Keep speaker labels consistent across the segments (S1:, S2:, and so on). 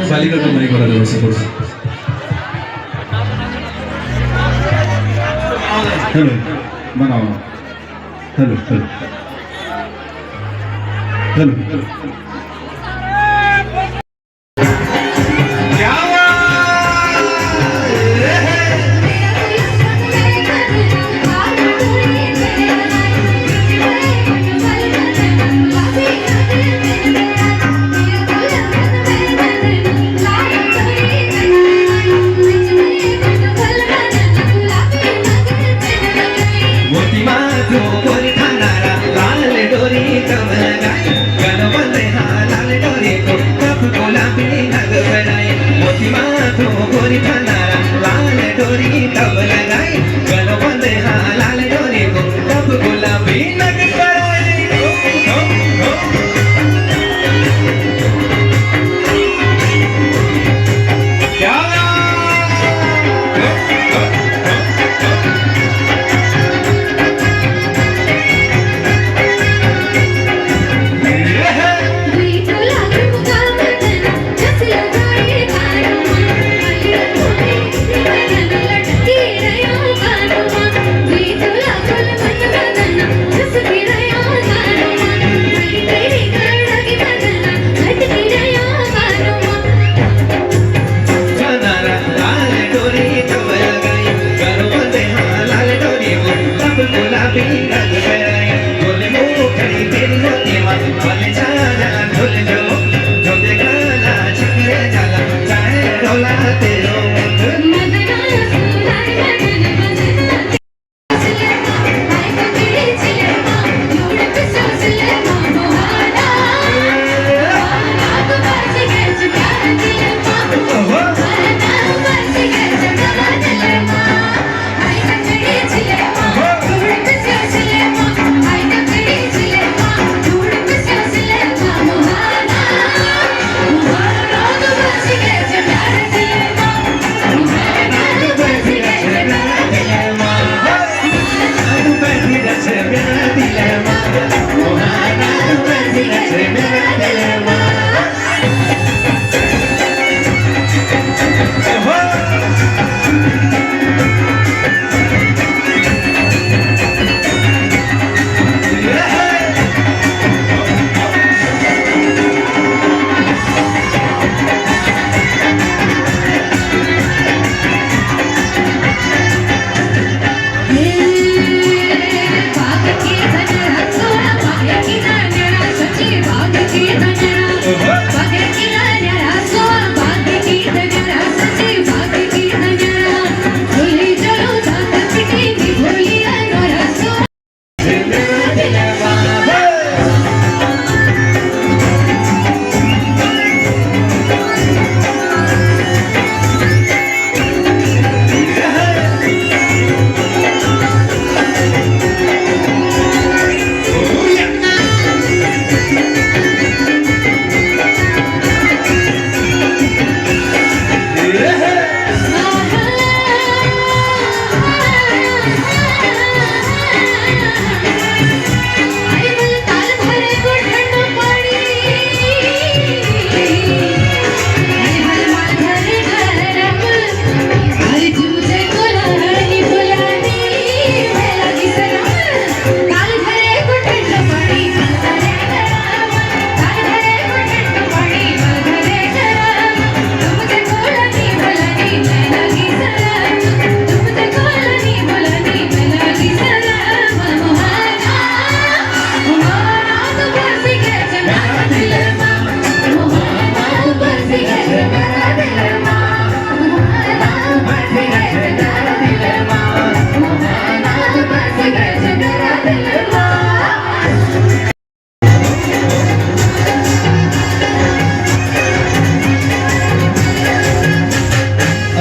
S1: बालिका को नहीं करा सपोज हेलो बनाओ हेलो हेलो हेलो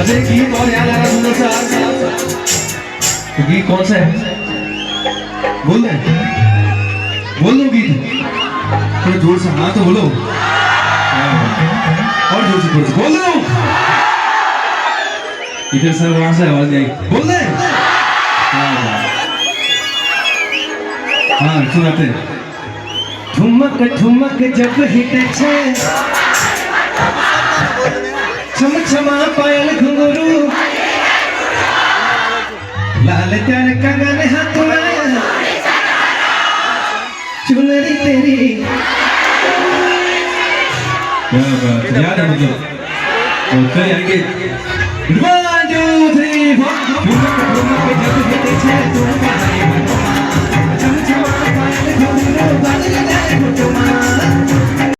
S1: अरे गीत और याद आ रहा सुंदर सा तो गीत कौन सा है बोल दो गीत थोड़ा जोर से हाँ तो बोलो और जोर से बोल दो इधर से वहां से आवाज नहीं आई बोल दे हाँ सुनाते
S2: ठुमक ठुमक जब हिटे छे छम छमा पायल घुंघरू लाल त्यार कंगन हाथ में चुनरी तेरी
S1: क्या बात याद है मतलब और कल यानी कि 1 2 3 4
S2: ठुमक ठुमक जब हिटे छे